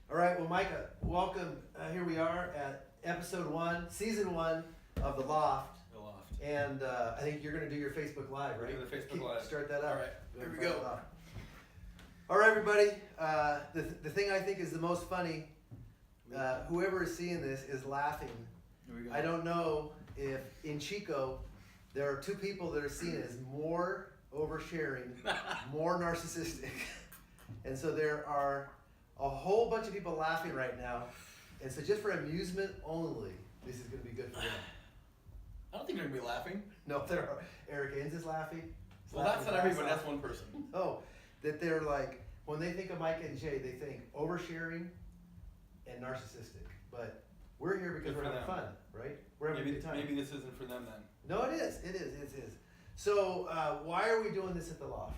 All right, well, Micah, welcome. Here we are at episode 1, season 1 of the Loft. The Loft. And I think you're going to do your Facebook Live, right? We're doing the Facebook Live. Start that up. All right, here we go. All right, everybody. The thing I think is the most funny, whoever is seeing this is laughing. Here we go. I don't know if in Chico there are two people that are seen as more oversharing, more narcissistic. And so there are a whole bunch of people laughing right now. And so just for amusement only, this is going to be good for them. I don't think they're going to be laughing. No, there are. Eric Ains is laughing. He's Well, laughing that's not everybody. his ass That's one person. off. Oh, that they're like, when they think of Micah and Jay, they think oversharing and narcissistic. But we're here because Good we're for having them. fun, right? We're having a good time. Maybe this isn't for them then. No, it is. It is. It is. So why are we doing this at the Loft?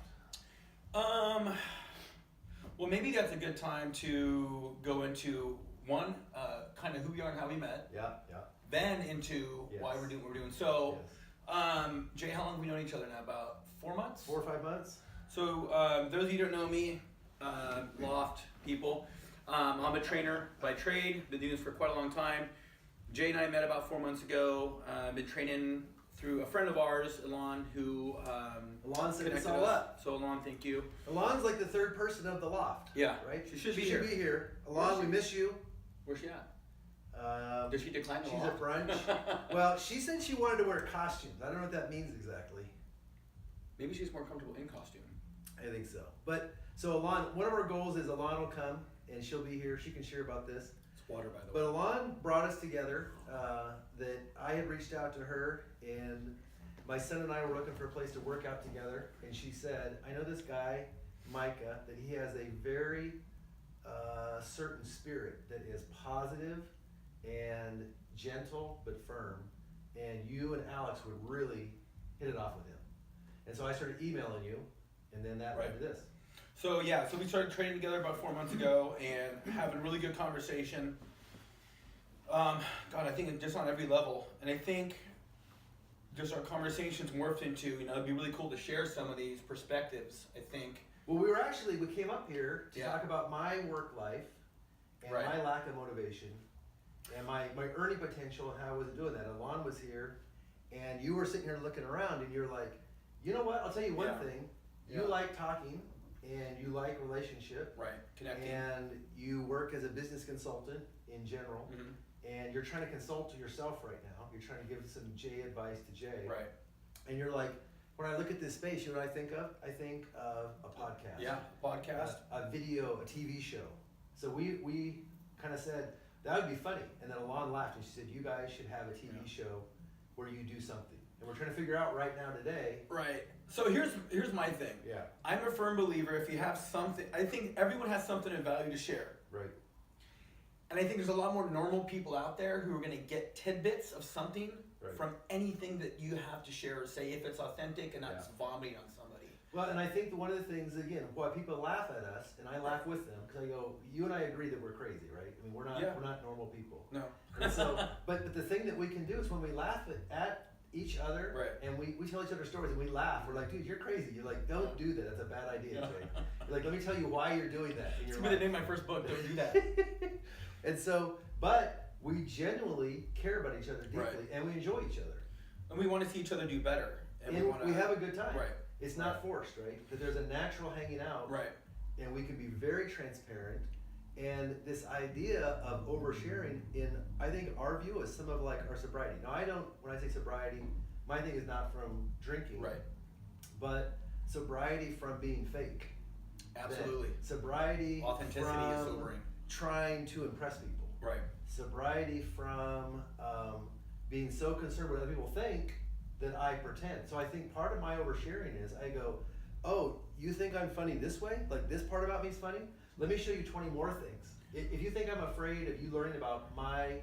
Well, maybe that's a good time to go into one, kind of who we are and how we met. Yeah, yeah. Then into why we're doing what we're doing. So, Yes. Jay, how long have we known each other now? About 4 months? 4 or 5 months? So, those of you who don't know me, Loft people, I'm a trainer by trade. Been doing this for quite a long time. Jay and I met about 4 months ago. Been training through a friend of ours, Alon, who Alon set us connected all us. up. So, Alon, thank you. Alon's like the third person of the Loft. Yeah, Right? she should be She here. should be here. Alon, we miss you. Where's she at? Did she decline the She's Loft? at brunch. Well, she said she wanted to wear costumes. I don't know what that means exactly. Maybe she's more comfortable in costume. I think so. But so Alon, one of our goals is Alon will come and she'll be here. She can share about this. It's water, by the But way. Alon brought us together. That I had reached out to her, and my son and I were looking for a place to work out together. And she said, "I know this guy, Micah, that he has a very certain spirit that is positive and gentle but firm, and you and Alex would really hit it off with him." And so I started emailing you, and then that led to this. So we started training together about 4 months ago and having a really good conversation. God, I think just on every level. And I think just our conversations morphed into, it'd be really cool to share some of these perspectives, I think. Well, we came up here to talk about my work life and my lack of motivation and my earning potential and how I wasn't doing that. Alon was here, and you were sitting here looking around, and you're like, you know what? I'll tell you one thing. You like talking, and you like relationship. Right, connecting. And you work as a business consultant in general. Mm-hmm. And you're trying to consult to yourself right now. You're trying to give some Jay advice to Jay. Right. And you're like, when I look at this space, you know what I think of? I think of a podcast. Yeah, podcast. A video, a TV show. So we kind of said, that would be funny. And then Alon laughed and she said, you guys should have a TV show where you do something. And we're trying to figure out right now today. Right. So here's my thing. Yeah. I'm a firm believer if you have something, I think everyone has something of value to share. Right. And I think there's a lot more normal people out there who are going to get tidbits of something from anything that you have to share or say if it's authentic and not just vomiting on somebody. Well, and I think one of the things, again, why people laugh at us, and I laugh with them, because I go, you and I agree that we're crazy, right? I mean, we're not normal people. No. And so, but the thing that we can do is when we laugh at each other, and we tell each other stories and we laugh, we're like, dude, you're crazy. You're like, don't do that. That's a bad idea, Jay. You're like, let me tell you why you're doing that. It's going to be the name of my first book, Don't Do That. And so, but we genuinely care about each other deeply, and we enjoy each other. And we want to see each other do better. And we have a good time. Right. It's not forced, right? That there's a natural hanging out. Right. And we can be very transparent. And this idea of oversharing in, I think, our view is some of like our sobriety. Now, when I say sobriety, my thing is not from drinking. Right. But sobriety from being fake. Absolutely. That sobriety Authenticity from is sobering. Trying to impress people. Right. Sobriety from being so concerned with what other people think that I pretend. So I think part of my oversharing is I go, oh, you think I'm funny this way? Like this part about me is funny? Let me show you 20 more things. If you think I'm afraid of you learning about my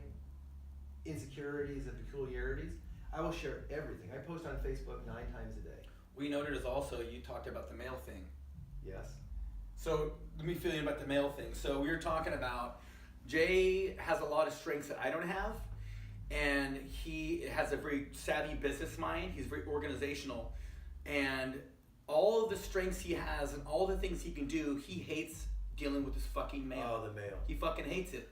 insecurities and peculiarities, I will share everything. I post on Facebook 9 times a day. We noted as also you talked about the male thing. Yes. So let me fill you in about the male thing. So we were talking about Jay has a lot of strengths that I don't have, and he has a very savvy business mind. He's very organizational, and all of the strengths he has and all the things he can do, he hates dealing with this fucking mail. Oh, the mail. He fucking hates it.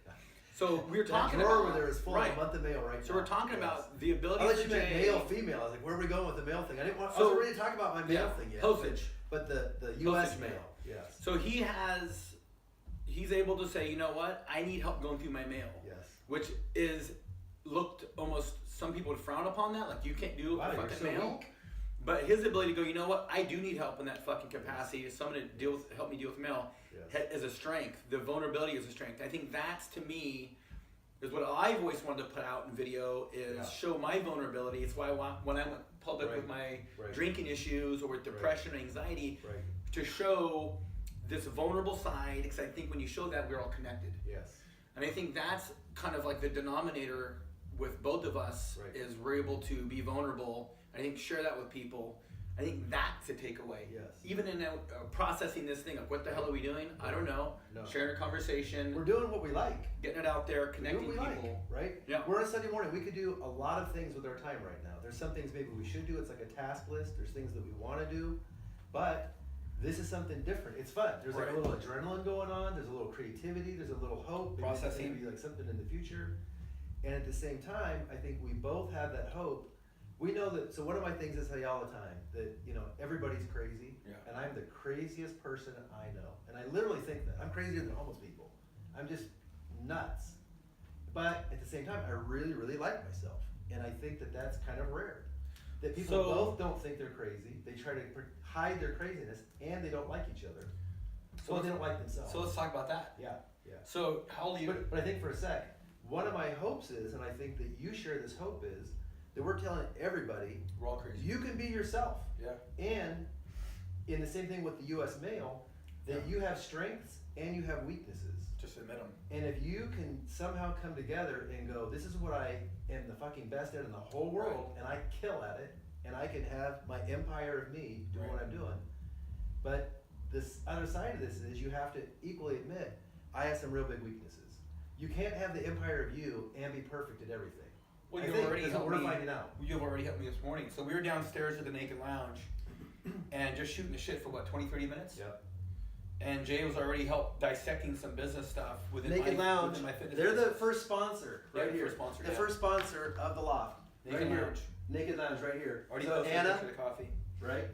So we were That talking drawer about over there is full of a month of mail right now. So we're talking about the ability I for thought you meant Jay. male, female. I was like, where are we going with the mail thing? I was So- ready to talk about my mail thing yet. Postage. But the U.S. Postage mail, mail. yes. So he's able to say, you know what? I need help going through my mail. Yes. Which is looked almost, some people would frown upon that, like you can't do Wow, you're fucking so mail. weak. But his ability to go, you know what? I do need help in that fucking capacity. Someone to help me deal with mail Yes. is a strength. The vulnerability is a strength. I think that's, to me, is what I've always wanted to put out in video is show my vulnerability. It's why when I went public with my drinking issues or with depression or anxiety, to show this vulnerable side, because I think when you show that, we're all connected. Yes. And I think that's kind of like the denominator with both of us is we're able to be vulnerable. I think share that with people. I think that's a takeaway. Yes. Even in processing this thing of what the hell are we doing? I don't know. No. Sharing a conversation. We're doing what we like. Getting it out there, connecting Do what we people. like, right? Yeah. We're on a Sunday morning. We could do a lot of things with our time right now. There's some things maybe we should do. It's like a task list. There's things that we want to do, but this is something different. It's fun. There's like a little adrenaline going on. There's a little creativity. There's a little hope. Processing. Maybe like something in the future. And at the same time, I think we both have that hope. We know that, so one of my things I say all the time, that, you know, everybody's crazy, and I'm the craziest person I know. And I literally think that. I'm crazier than homeless people. I'm just nuts. But at the same time, I really, really like myself. And I think that that's kind of rare. That people both don't think they're crazy. They try to hide their craziness, and they don't like each other. So they don't like themselves. So let's talk about that. Yeah. So how old are you? But I think for a sec, one of my hopes is, and I think that you share this hope is, that we're telling everybody, We're all crazy. you can be yourself. Yeah. And in the same thing with the U.S. mail, that you have strengths and you have weaknesses. Just admit them. And if you can somehow come together and go, this is what I am the fucking best at in the whole world, and I kill at it, and I can have my empire of me doing what I'm doing. But this other side of this is you have to equally admit, I have some real big weaknesses. You can't have the empire of you and be perfect at everything. Well, you've already helped me. We're finding out. You've already helped me this morning. So we were downstairs at the Naked Lounge and just shooting the shit for what, 20, 30 minutes? Yep. And Jay was already helped dissecting some business stuff within Naked Lounge, within my fitness they're the business. first sponsor right the here. first sponsor, the first sponsor of the Loft. Naked right here. Lounge. Naked Lounge right here. Already So posted a Anna, picture of the coffee. right?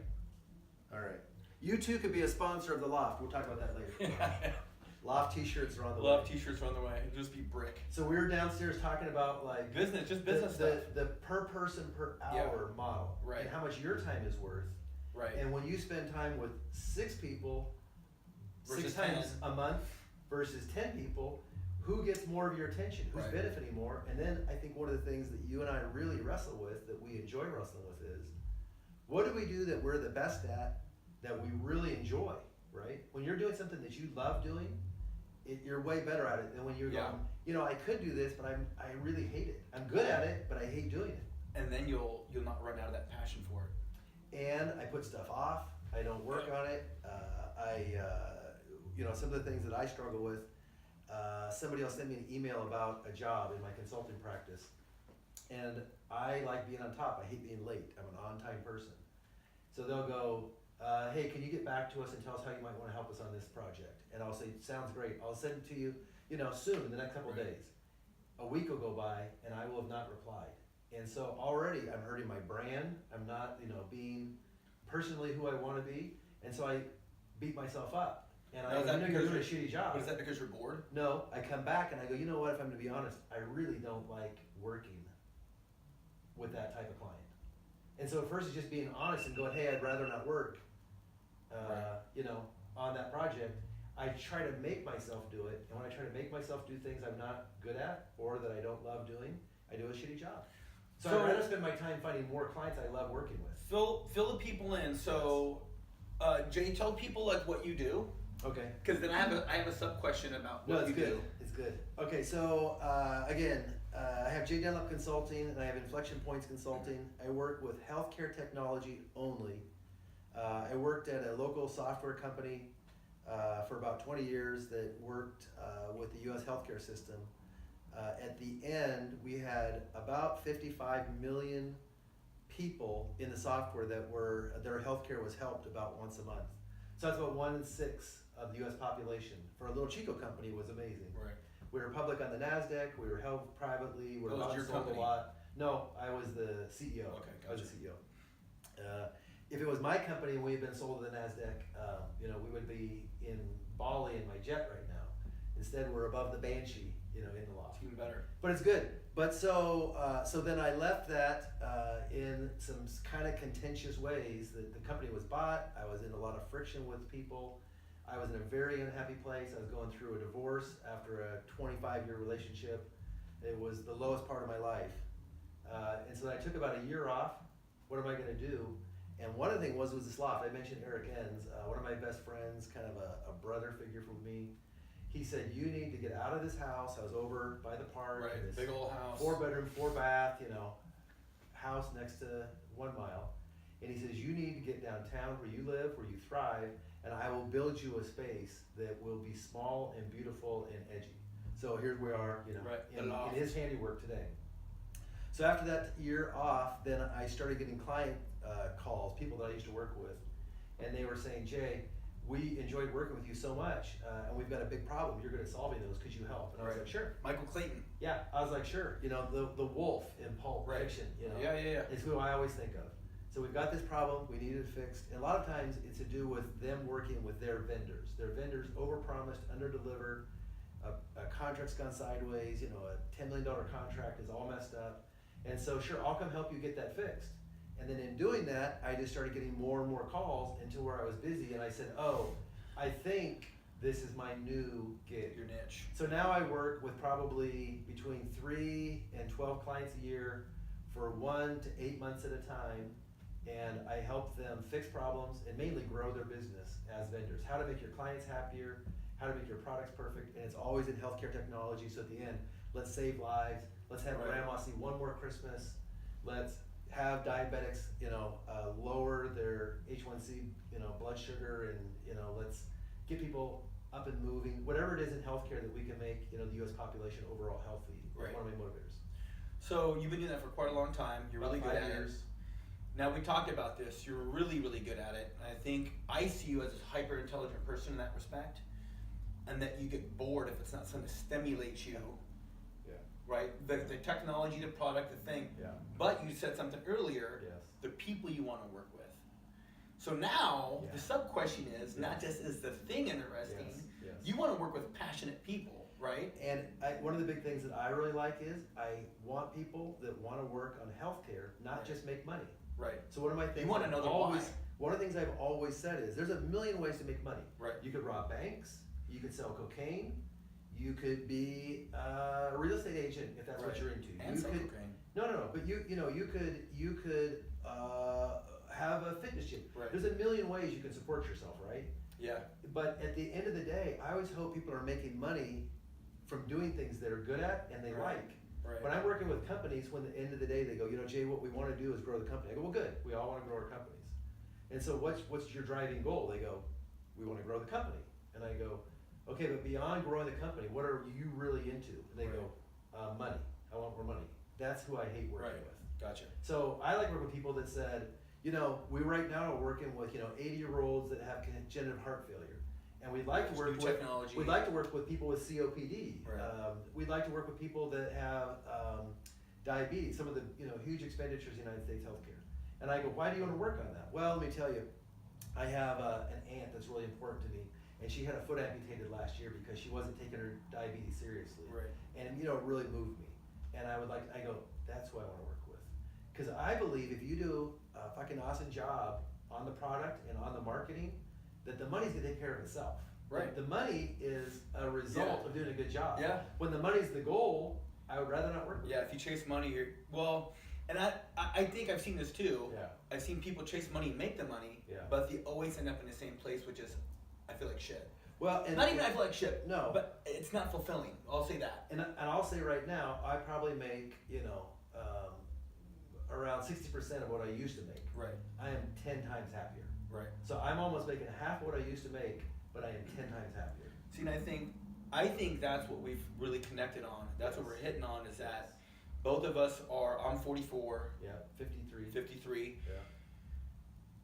All right. You too could be a sponsor of the Loft. We'll talk about that later. Loft t-shirts are on the way. Loft t-shirts are on the way. It'll just be brick. So we were downstairs talking about like Business, just business the, stuff. the per person per hour model, Right. and how much your time is worth. Right. And when you spend time with 6 people, Versus 6 times 10. a month versus 10 people, who gets more of your attention? Who's Right. benefiting more? And then I think one of the things that you and I really wrestle with, that we enjoy wrestling with, is what do we do that we're the best at, that we really enjoy, right? When you're doing something that you love doing, you're way better at it than when you're going, you know, I could do this, but I really hate it. I'm good at it, but I hate doing it. And then you'll not run out of that passion for it. And I put stuff off. I don't work on it. You know, some of the things that I struggle with. Somebody else sent me an email about a job in my consulting practice, and I like being on top. I hate being late. I'm an on-time person. So they'll go, hey, can you get back to us and tell us how you might want to help us on this project? And I'll say, sounds great. I'll send it to you, you know, soon, in the next couple of days. A week will go by, and I will have not replied. And so already I'm hurting my brand. I'm not, you know, being personally who I want to be. And so I beat myself up. And I know you're doing a shitty job. But is that because you're bored? No, I come back and I go, you know what, if I'm going to be honest, I really don't like working with that type of client. And so at first it's just being honest and going, hey, I'd rather not work, you know, on that project. I try to make myself do it. And when I try to make myself do things I'm not good at or that I don't love doing, I do a shitty job. So I'd rather spend my time finding more clients I love working with. Fill the people in. So, Jay, tell people like what you do. Okay. Because then I have a sub question about what you do. It's good. Okay, so again, I have J Dunlap Consulting and I have Inflection Points Consulting. I work with healthcare technology only. I worked at a local software company for about 20 years that worked with the U.S. healthcare system. At the end, we had about 55 million people in the software that their healthcare was helped about once a month. So that's about 1 in 6 of the U.S. population for a little Chico company was amazing. Right. We were public on the NASDAQ. We were held privately. We were Was bought your and sold company? a lot. No, I was the CEO. Okay, I was gotcha. the CEO. If it was my company and we had been sold to the NASDAQ, we would be in Bali in my jet right now. Instead, we're above the Banshee, in the Loft. It's even better. But it's good. But so then I left that in some kind of contentious ways. That the company was bought. I was in a lot of friction with people. I was in a very unhappy place. I was going through a divorce after a 25-year relationship. It was the lowest part of my life. And so I took about a year off. What am I going to do? And one of the things was this Loft. I mentioned Eric Enns, one of my best friends, kind of a brother figure for me. He said, you need to get out of this house. I was over by the park. Right, This big old house. 4-bedroom, 4-bath, house next to 1 mile. And he says, you need to get downtown where you live, where you thrive, and I will build you a space that will be small and beautiful and edgy. So here we are, Right, in his handiwork today. So after that year off, then I started getting client calls, people that I used to work with, and they were saying, Jay, we enjoyed working with you so much, and we've got a big problem. You're good at solving those. Could you help? And I was like, sure. Michael Clayton. Yeah, I was like, sure. The wolf in Pulp Fiction. Yeah. Is who I always think of. So we've got this problem. We need it fixed. And a lot of times it's to do with them working with their vendors. Their vendors overpromised, underdelivered. A contract's gone sideways. A $10 million contract is all messed up. And so, sure, I'll come help you get that fixed. And then in doing that, I just started getting more and more calls until where I was busy. And I said, oh, I think this is my new gig. Your niche. So now I work with probably between 3 and 12 clients a year for 1 to 8 months at a time. And I help them fix problems and mainly grow their business as vendors. How to make your clients happier, how to make your products perfect. And it's always in healthcare technology. So at the end, let's save lives. Let's have grandma see one more Christmas. Let's have diabetics, lower their H1C, blood sugar, and let's get people up and moving. Whatever it is in healthcare that we can make, the U.S. population overall healthy. Right. One of my motivators. So you've been doing that for quite a long time. You're really good at it. Now we talked about this. You're really, really good at it. And I think I see you as a hyper intelligent person in that respect, and that you get bored if it's not something that stimulates you. Right, the technology, the product, the thing. Yeah. But you said something earlier. Yes. The people you want to work with. So now the sub question is not just is the thing interesting. Yes. You want to work with passionate people, right? And one of the big things that I really like is I want people that want to work on healthcare, not just make money. Right. So one of my things You want to know the why. One of the things I've always said is there's a million ways to make money. Right. You could rob banks. You could sell cocaine. You could be a real estate agent if that's what you're into. And you sell could, cocaine. No. But you could have a fitness gym. Right. There's a million ways you can support yourself, right? Yeah. But at the end of the day, I always hope people are making money from doing things they're good at and they like. Right. When I'm working with companies, when at the end of the day they go, Jay, what we want to do is grow the company. I go, well, good. We all want to grow our companies. And so what's your driving goal? They go, we want to grow the company. And I go, okay, but beyond growing the company, what are you really into? And they go, money. I want more money. That's who I hate working with. Gotcha. So I like working with people that said, we right now are working with 80-year-olds that have congenital heart failure, and we'd like to work with technology. We'd like to work with people with COPD. Right. We'd like to work with people that have diabetes. Some of the huge expenditures in United States healthcare. And I go, why do you want to work on that? Well, let me tell you, I have an aunt that's really important to me. And she had a foot amputated last year because she wasn't taking her diabetes seriously. Right. And it really moved me. And I go, that's who I want to work with. Because I believe if you do a fucking awesome job on the product and on the marketing, that the money's gonna take care of itself. Right. The money is a result of doing a good job. Yeah. When the money's the goal, I would rather not work with Yeah, if you chase money, and I think I've seen this too. Yeah. I've seen people chase money and make the money, Yeah. but they always end up in the same place, which is, I feel like shit. Well, and Not even I feel like shit. No. But it's not fulfilling. I'll say that. And I'll say right now, I probably make, around 60% of what I used to make. Right. I am 10 times happier. Right. So I'm almost making half what I used to make, but I am 10 times happier. See, and I think that's what we've really connected on. That's what we're hitting on is that both of us I'm 44. Yeah, 53. 53. Yeah.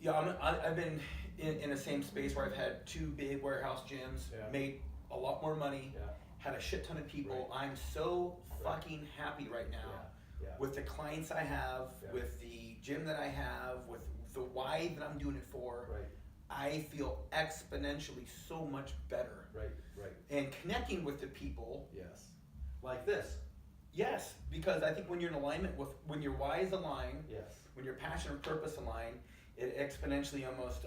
Yeah, I've been in the same space where I've had 2 big warehouse gyms, made a lot more money, had a shit ton of people. Right. I'm so fucking happy right now with the clients I have, with the gym that I have, with the why that I'm doing it for. Right. I feel exponentially so much better. Right. And connecting with the people. Yes. Like this. Yes, because I think when you're in alignment with, when your whys align, when your passion and purpose align, it exponentially almost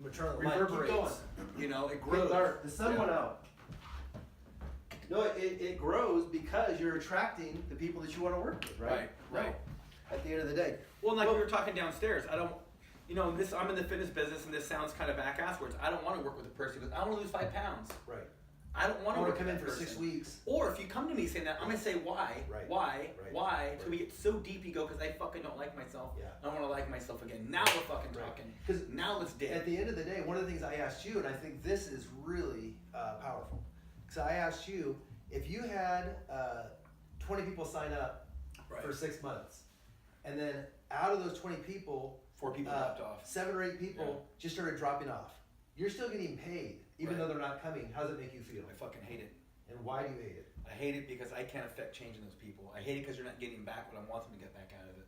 reverberates. You know, it grows. The sun went out. No, it grows because you're attracting the people that you want to work with, right? Right. At the end of the day. Well, like we were talking downstairs, I'm in the fitness business, and this sounds kind of back-ass words. I don't want to work with a person because I want to lose 5 pounds. Right. I don't want to come in for person. 6 weeks. Or if you come to me saying that, I'm going to say why, why, till we get so deep you go, because I fucking don't like myself. Yeah. I want to like myself again. Now we're fucking talking. Because now let's dig. At the end of the day, one of the things I asked you, and I think this is really powerful, because I asked you, if you had 20 people sign up for 6 months, and then out of those 20 people, 4 people dropped off. 7 or 8 people just started dropping off. You're still getting paid, even though they're not coming. How does it make you feel? I fucking hate it. And why do you hate it? I hate it because I can't affect changing those people. I hate it because you're not getting back what I want them to get back out of it.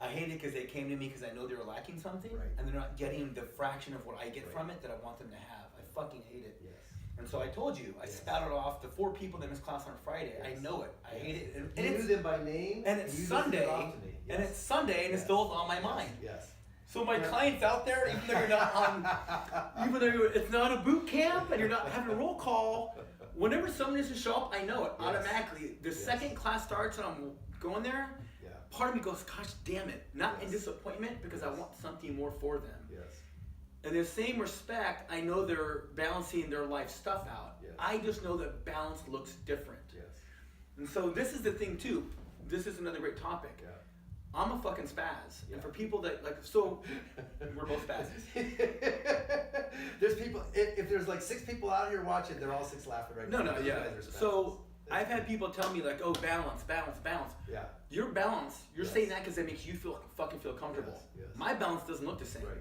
I hate it because they came to me because I know they were lacking something, and they're not getting the fraction of what I get from it that I want them to have. I fucking hate it. Yes. And so I told you, I spouted off the 4 people that missed class on Friday. I know it. I hate it. And you knew them by name. And it's Sunday. And it's Sunday, and it's still on my mind. Yes. So my clients out there, even though you're not on, even though it's not a boot camp and you're not having a roll call, whenever someone needs to show up, I know it automatically. The second class starts and I'm going there, part of me goes, gosh damn it, not in disappointment because I want something more for them. Yes. In the same respect, I know they're balancing their life stuff out. Yes. I just know that balance looks different. Yes. And so this is the thing too. This is another great topic. Yeah. I'm a fucking spaz. And for people that so we're both spazzes. There's people, if there's like 6 people out here watching, they're all 6 laughing right now. No, So I've had people tell me like, oh, balance. Yeah. Your balance, you're saying that because it makes you fucking feel comfortable. Yes. My balance doesn't look the same. Right.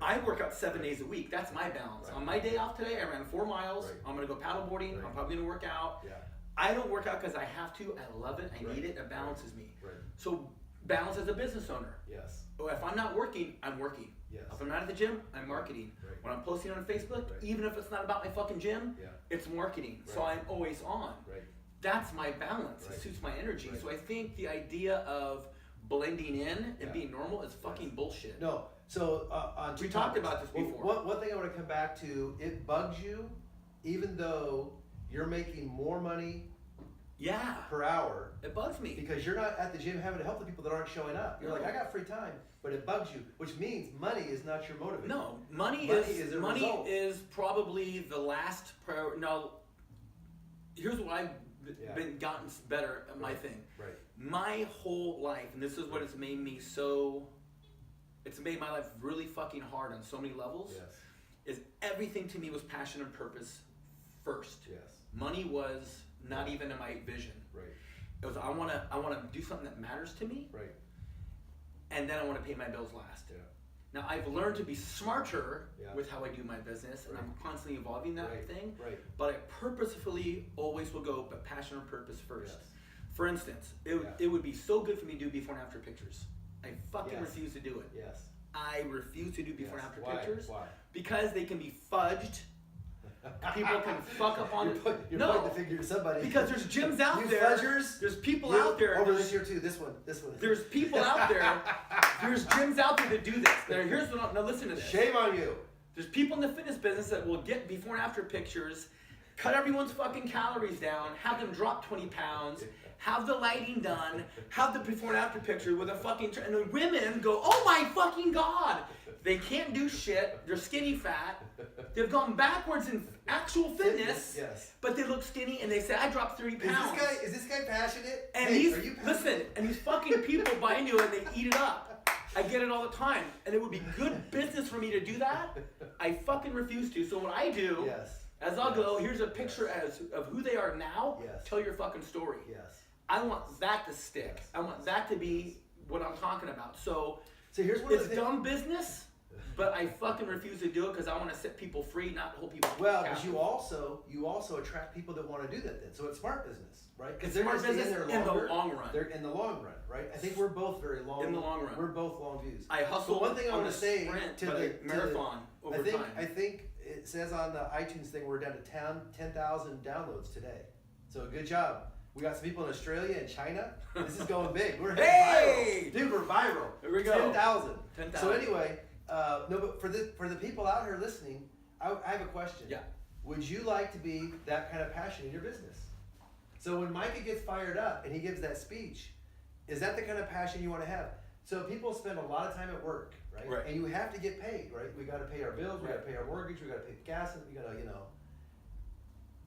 I work out 7 days a week. That's my balance. On my day off today, I ran 4 miles. I'm gonna go paddleboarding. I'm probably gonna work out. Yeah. I don't work out because I have to. I love it. I need it. It balances me. Right. So balance as a business owner. Yes. If I'm not working, I'm working. Yes. If I'm not at the gym, I'm marketing. Right. When I'm posting on Facebook, even if it's not about my fucking gym, it's marketing. So I'm always on. Right. That's my balance. It suits my energy. So I think the idea of blending in and being normal is fucking bullshit. No. So on we talked about this before. One thing I want to come back to, it bugs you, even though you're making more money per hour. It bugs me. Because you're not at the gym having to help the people that aren't showing up. You're like, I got free time, but it bugs you, which means money is not your motivator. No, money is probably the last priority. Now, here's what I've been gotten better at my thing. Right. My whole life, and this is what it's made me so, it's made my life really fucking hard on so many levels, is everything to me was passion and purpose first. Yes. Money was not even in my vision. Right. It was I wanna do something that matters to me. Right. And then I want to pay my bills last. Yeah. Now I've learned to be smarter with how I do my business, and I'm constantly evolving that thing. Right. But I purposefully always will go, but passion or purpose first. Yes. For instance, it would be so good for me to do before and after pictures. I fucking refuse to do it. Yes. I refuse to do before and after pictures. Why? Because they can be fudged. People can fuck up on You're pointing the finger at somebody. Because there's gyms out you there. Fudgers, there's people out there. Over this year too. This one. There's people out there. There's gyms out there that do this. Now listen to this. Shame on you. There's people in the fitness business that will get before and after pictures, cut everyone's fucking calories down, have them drop 20 pounds, have the lighting done, have the before and after picture with a fucking, and the women go, oh my fucking God. They can't do shit. They're skinny fat. They've gone backwards in actual fitness. Yes. But they look skinny and they say, I dropped 30 pounds. Is this guy passionate? And hey, are you passionate? and these fucking people buy into it and they eat it up. I get it all the time. And it would be good business for me to do that. I fucking refuse to. So what I do, as I'll go, here's a picture of who they are now. Tell your fucking story. Yes. I want that to stick. I want that to be what I'm talking about. So So here's one of It's the dumb business, but I fucking refuse to do it because I want to set people free, not hold people Well, captive. but you also attract people that want to do that then. So it's smart business, right? It's they're smart gonna stay business there in the longer. long run. They're in the long run, right? I think we're both very long. In the long run. We're both long views. I hustle But one thing I on want the to say sprint, to but the a marathon over I think time. I think it says on the iTunes thing we're down to 10,000 downloads today. So good job. We got some people in Australia and China. This is going big. We're hitting Hey! viral. Dude, we're viral. Here we go. 10,000. 10,000. So anyway, no, but for the people out here listening, I have a question. Yeah. Would you like to be that kind of passion in your business? So when Micah gets fired up and he gives that speech, is that the kind of passion you want to have? So people spend a lot of time at work, right? Right. And you have to get paid, right? We got to pay our bills, we got to pay our mortgage, we got to pay the gas, and we got to,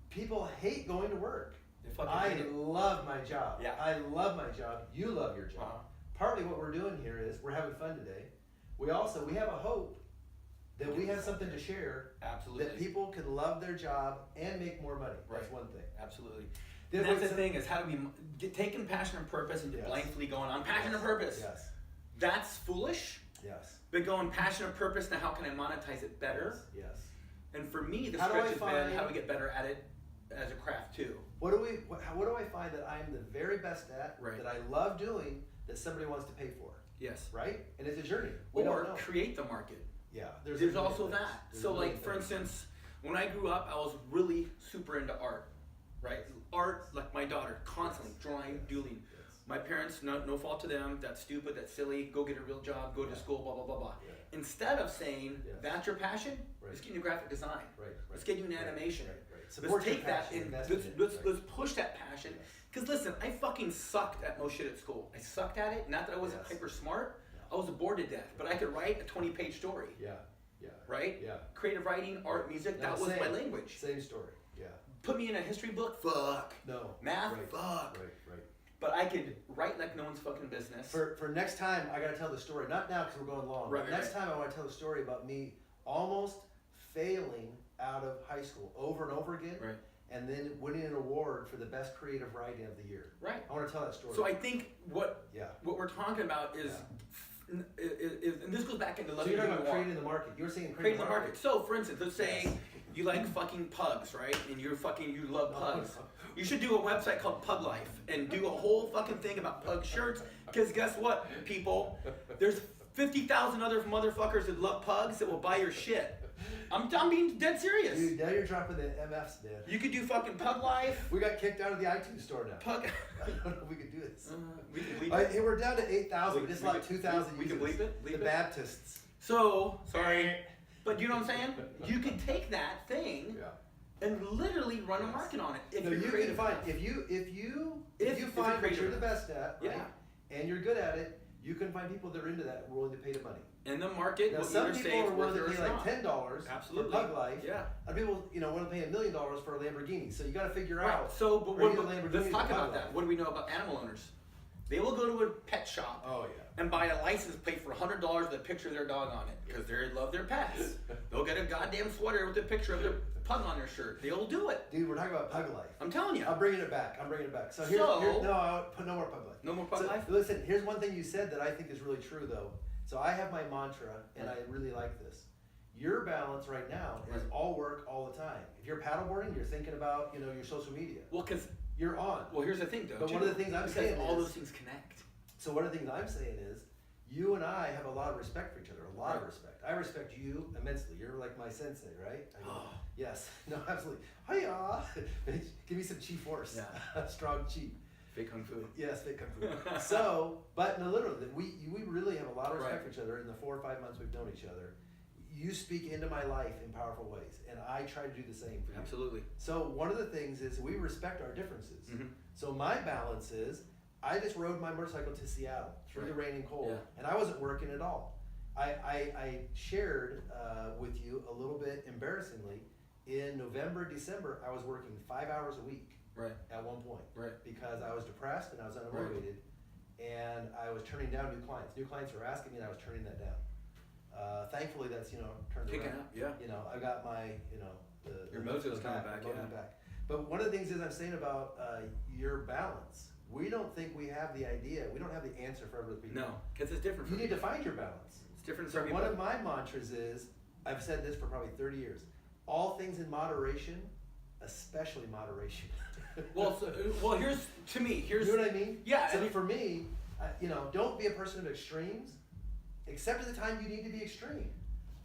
People hate going to work. They fucking I hate it. love my job. Yeah. I love my job. You love your job. Uh-huh. Partly what we're doing here is we're having fun today. We have a hope that we have something to share Absolutely. that people can love their job and make more money. That's Right. one thing. Absolutely. Then And that's what's the thing is how do we get taking passion and purpose and Yes. blindly going on passion and purpose. Yes. That's foolish. Yes. But going passion and purpose, now how can I monetize it better? Yes. And for me, the How do stretch I has been find- how do we get better at it as a craft too. What do I find that I'm the very best at, Right. that I love doing, that somebody wants to pay for, Yes. right? And it's a journey. We Or don't know. create the market. Yeah. There's a million also things. that. There's So a million like for things. instance, when I grew up, I was really super into art, right? Art, like my daughter, constantly drawing, doodling. Yes. My parents, no fault to them. That's stupid. That's silly. Go get a real job. Go to school. Blah blah blah blah. Yeah. Instead of saying Yes. that's your passion, Right. let's get you graphic design. Right. Let's get you an Right. animation. Right. Right. Let's Support your take that passion, and invest let's in it, let's, right. let's push that passion. Yes. Cause listen, I fucking sucked at most shit at school. I sucked at it. Not that I wasn't Yes. hyper smart. Yeah. I was bored to death, but I could write a 20-page story. Yeah. Yeah. Right? Yeah. Creative writing, art, music, No, that was my same. language. Same story. Yeah. Put me in a history book, fuck. No. Math, Right. fuck. Right. But I could write like no one's fucking business. For next time, I gotta tell the story. Not now because we're going long. Right, but right, next time, I want to tell the story about me almost failing out of high school over and over again, Right. and then winning an award for the best creative writing of the year. Right. I want to tell that story. So I think what yeah. we're talking about is, and this goes back into So loving you're who talking you about are. creating the market. You were saying Creating the market. So for instance, let's say Yes. you like fucking pugs, right? And you love No, pugs. no. You should do a website called Pug Life and do a whole fucking thing about pug shirts. Because guess what, people? There's 50,000 other motherfuckers that love pugs that will buy your shit. I'm being dead serious. Dude, now you're dropping the MFs, man. You could do fucking Pug Life. We got kicked out of the iTunes store now. Pug. I don't know if we could do this. We can bleep All right, it. hey, we're down to 8,000. We just We lost can- 2,000 we can users. bleep it? Bleep The it? Baptists. So, sorry. But you know what I'm saying? You can take that thing Yeah. and literally run a market on it. If No, you're you creative can find enough. if you you're find what creative you're the enough. best at, right? Yeah. And you're good at it, you can find people that are into that, willing to pay the money. And the market Now, will some either people say are it's worth willing it to or pay it's like not. $10 Absolutely. for Pug Life. Yeah. Other people, want to pay $1 million for a Lamborghini. So you got to figure Right. out. So, but are what, you a Lamborghini let's or talk Pug about Life? that. What do we know about animal owners? They will go to a pet shop Oh yeah. and buy a license plate for $100 with a picture of their dog on it because they love their pets. They'll get a goddamn sweater with a picture of their pug on their shirt. They'll do it. Dude, we're talking about Pug Life. I'm telling you. I'm bringing it back. So here's, So- no, I'll put no more Pug Life. No more Pug So, Life? Listen, here's one thing you said that I think is really true though. So I have my mantra, and I really like this. Your balance right now is Right. all work all the time. If you're paddleboarding, you're thinking about your social media. Well, because You're on. here's the thing, though. But too, one of the things I'm because saying all is- those things connect. So one of the things I'm saying is, you and I have a lot of respect for each other. A lot of Right. respect. I respect you immensely. You're like my sensei, right? I go, Oh. yes. No, absolutely. Hiya! Give me some chi force. Yeah. Strong chi. Fake kung fu. Yes, fake kung fu. So, but no, literally, we really have a lot of respect Right. for each other in the 4 or 5 months we've known each other. You speak into my life in powerful ways, and I try to do the same for you. Absolutely. So one of the things is we respect our differences. Mhm. So my balance is I just rode my motorcycle to Seattle through the Right. rain and cold, Yeah. and I wasn't working at all. I shared with you a little bit embarrassingly. In November, December, I was working 5 hours a week Right. at one point Right. because I was depressed and I was unmotivated, and I was turning down new clients. New clients were asking me, and I was turning that down. Thankfully, that's turned Kicking around. up. Yeah. I got my Your the mojo's mojo coming back, mojo's yeah. back. But one of the things is I'm saying about your balance we don't think we have the idea. We don't have the answer for other people. No, because it's different. You For need to people. find your balance. It's different So for one everybody. of my mantras is, I've said this for probably 30 years, all things in moderation, especially moderation. Well, here's to me. Here's You know what I mean? Yeah. So I mean, for me, don't be a person of extremes, except at the time you need to be extreme.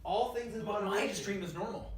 All things in moderation. my extreme is normal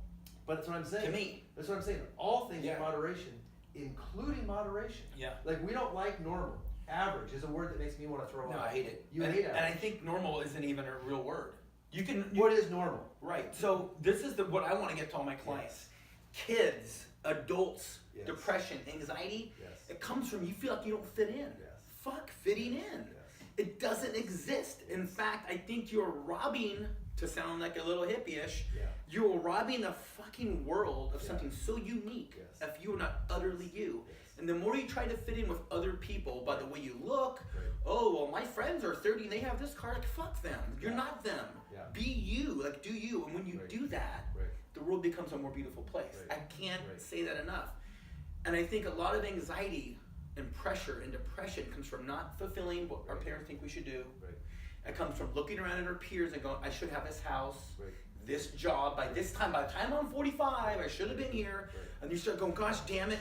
But that's what I'm saying. to me. That's what I'm saying. All things Yeah. in moderation, including moderation. Yeah. Like, we don't like normal. Average is a word that makes me want to throw No, up. I hate it. You and, hate average. And I think normal isn't even a real word. You can. What is normal? Right. So this is what I want to get to all my clients. Kids, adults, Yes. depression, anxiety. Yes. It comes from you feel like you don't fit in. Yes. Fuck fitting in. Yes. It doesn't exist. In fact, I think you're robbing, to sound like a little hippie-ish, Yeah. you're robbing the fucking world of Yeah. something so unique Yes. if you're not utterly you. Yes. And the more you try to fit in with other people by the way you look, Right. oh, well, my friends are 30 and they have this car, like, fuck them. You're Yeah. not them. Yeah. Be you, like, do you. And when you Right. do that, Right. the world becomes a more beautiful place. Right. I can't Right. say that enough. And I think a lot of anxiety and pressure and depression comes from not fulfilling what our Right. parents think we should do. Right. It comes from looking around at our peers and going, I should have this house, Right. this job, by this time, by the time I'm 45, I should have been here. Right. And you start going, gosh damn it.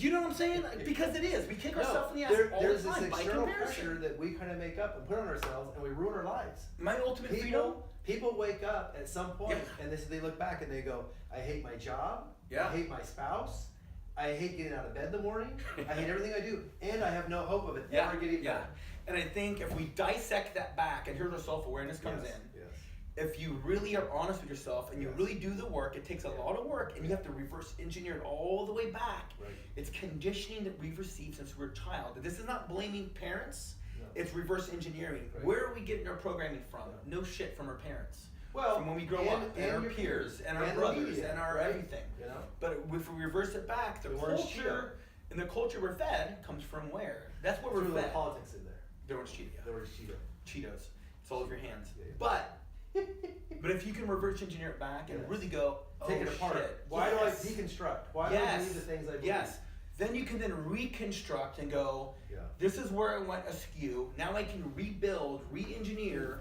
You know what I'm saying? Because it is. We kick ourselves in the ass all there's the time this by external pressure comparison. that we kind of make up and put on ourselves, and we ruin our lives. My ultimate freedom. People wake up at some point, Yeah. and they look back and they go, I hate my job, Yeah. I hate my spouse, I hate getting out of bed in the morning, I hate everything I do, and I have no hope of it ever getting yeah. better. And I think if we dissect that back, and here's where self-awareness comes Yes, in. yes. If you really are honest with yourself and you Yes. really do the work, it takes a lot of work, and you have to reverse engineer it all the way back. Right. It's conditioning that we've received since we were a child. This is not blaming parents. No. It's reverse engineering. Right. Where are we getting our programming from? Yeah. No shit from our parents. Well, From when we grow and- up, and our your peers, and our and the brothers, media, and our right? everything. You know? But if we reverse it back, the The word culture and the culture we're fed comes from where? That's what Threw we're a little fed. politics in there. The word's Cheeto. The word Cheeto. Cheetos. It's all over your hands. Yeah, yeah. But if you can reverse engineer it back and Yes. really go, oh Take it apart. shit. Why do I yes. deconstruct? Why do I Yes. believe the things I believe? Yes. Then you can then reconstruct and go, Yeah. this is where I went askew. Now I can rebuild, re-engineer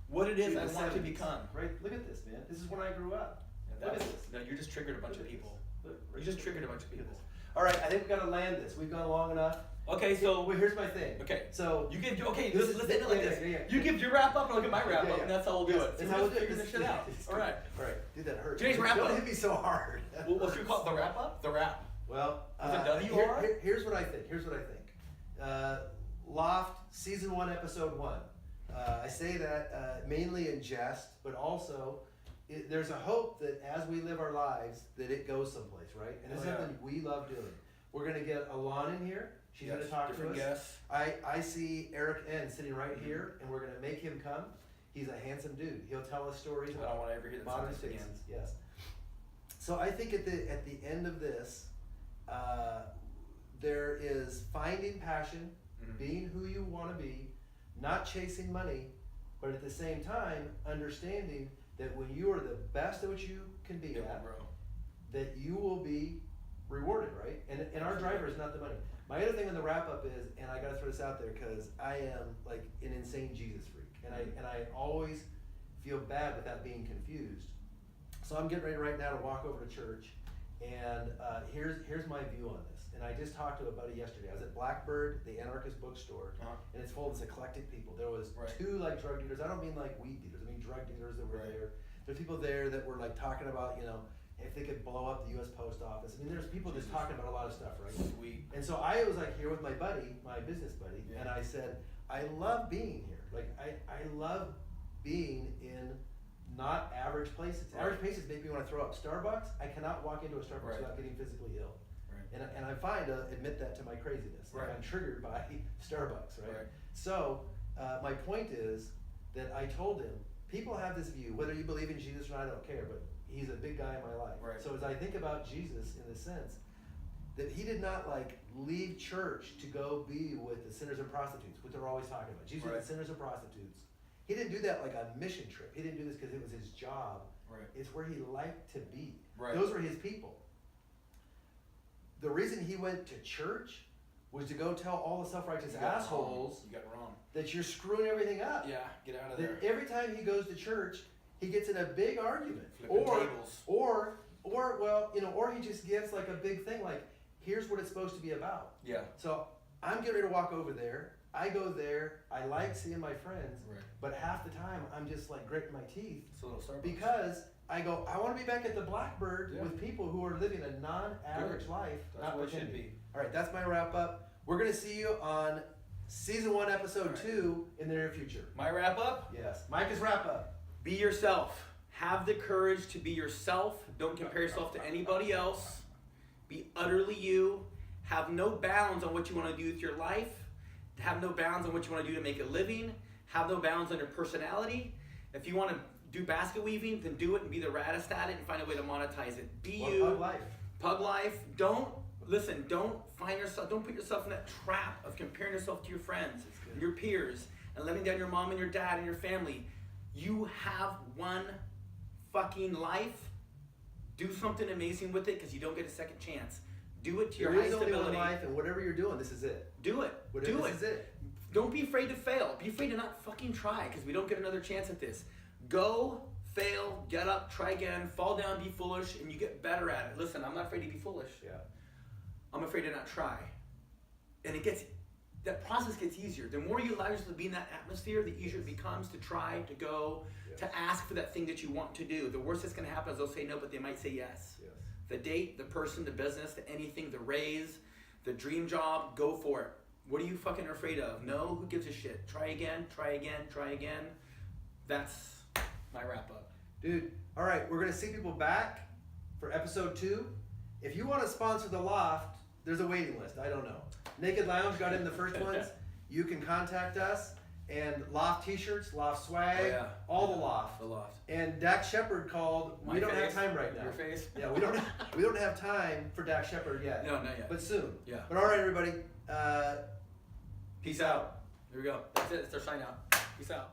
what it is Dude, I the want to 70s, become. Right? Look at this, man. This is when I grew up. Look at this. No, you just triggered a bunch of Look at people. this. Look, You right just there. triggered a bunch of Look at people. this. All right, I think we've got to land this. We've gone long enough. Okay, so Well, here's my thing. okay. So You give okay. This Let's is- end it like yeah, this. yeah, yeah. You give your wrap up, and I'll give my wrap Yeah, up, yeah. and that's how we'll do Yes, it. that's So how we're we'll just do it. figuring this shit out. All right. All right. Dude, that hurt. Today's wrap Don't up. hit me so hard. That What should we hurts. call it? The wrap up? The wrap. Well, With a WR? here's what I think. Here's what I think. Loft season 1, episode 1. I say that mainly in jest, but also there's a hope that as we live our lives, that it goes someplace, right? And it's Oh, yeah. something we love doing. We're gonna get Alon in here. She's gonna talk to Different us. guests. I see Eric N sitting right here, and we're gonna make him come. He's a handsome dude. He'll tell us stories I don't want to ever hear that modern sentence again. spaces. Yes. So I think at the end of this, there is finding passion, Mhm. being who you want to be, not chasing money, but at the same time understanding that when you are the best at what you can be Yeah, at, bro. that you will be rewarded, right? And our driver is not the money. My other thing on the wrap up is, and I gotta throw this out there because I am like an insane Jesus freak, and I always feel bad without being confused. So I'm getting ready right now to walk over to church, and here's my view on this. And I just talked to a buddy yesterday. I was at Blackbird, the anarchist bookstore, Uh-huh. and it's full of this eclectic people. There was Right. 2 like drug dealers. I don't mean like weed dealers. I mean drug dealers that were Right. there. There's people there that were like talking about, if they could blow up the U.S. Post Office. I mean, there's people just Jesus. talking about a lot of stuff, right? Sweet. And so I was like here with my buddy, my business buddy, Yeah. and I said, I love being here. Like I love being in not average places. Right. Average places make me want to throw up. Starbucks, I cannot walk into a Starbucks Right. without getting physically ill. Right. And I'm fine to admit that to my craziness. Like Right. I'm triggered by Starbucks, right? Right. So my point is that I told him, people have this view, whether you believe in Jesus or not, I don't care, but he's a big guy in my life. Right. So as I think about Jesus in the sense that he did not like leave church to go be with the sinners and prostitutes, what they're always talking about. Jesus Right. with sinners and prostitutes. He didn't do that like a mission trip. He didn't do this because it was his job. Right. It's where he liked to be. Right. Those were his people. The reason he went to church was to go tell all the self-righteous You got it wrong. assholes You got it wrong. that you're screwing everything up. Yeah, get out of there. That every time he goes to church, he gets in a big argument, Flipping tables. or well, you know, or he just gives like a big thing, like here's what it's supposed to be about. Yeah. So I'm getting ready to walk over there. I go there. I like seeing my friends, Right. but half the time I'm just like gritting my teeth It's a little Starbucks. because I go, I want to be back at the Blackbird Yeah. with people who are living a non-average Good. life, That's not what it should pretending. be. All right, that's my wrap up. We're gonna see you on season 1, episode All right. 2 in the near future. My wrap up? Yes, Micah's wrap up. Be yourself. Have the courage to be yourself. Don't compare yourself to anybody else. Be utterly you. Have no bounds on what you want to do with your life. Have no bounds on what you want to do to make a living. Have no bounds on your personality. If you want to do basket weaving, then do it and be the raddest at it and find a way to monetize it. Be One you. Pug life. Pug life. Don't put yourself in that trap of comparing yourself to your friends, and your peers, and letting down your mom and your dad and your family. You have one fucking life. Do something amazing with it because you don't get a second chance. Do it to your There is highest only one ability. life, and whatever you're doing, this is it. Do it. Whatever, Do this it. is it. Don't be afraid to fail. Be afraid to not fucking try because we don't get another chance at this. Go, fail, get up, try again, fall down, be foolish, and you get better at it. Listen, I'm not afraid to be foolish. Yeah. I'm afraid to not try. And that process gets easier. The more you allow yourself to be in that atmosphere, the easier it becomes to try, to go, Yes. to ask for that thing that you want to do. The worst that's going to happen is they'll say no, but they might say yes. Yes. The date, the person, the business, the anything, the raise, the dream job, go for it. What are you fucking afraid of? No, who gives a shit? Try again, try again, try again. That's my wrap up. Dude, all right, we're gonna see people back for episode 2. If you want to sponsor the Loft, there's a waiting list. I don't know. Naked Lounge got in the first ones. You can contact us. And Loft t-shirts, Loft swag, Oh, yeah. all the Loft. The Loft. And Dak Shepard called. My we don't face? have time right now. Your face? Yeah, we don't have time for Dak Shepard yet. No, not yet. But soon. Yeah. But all right, everybody. Peace out. Here we go. That's it. It's our sign out. Peace out.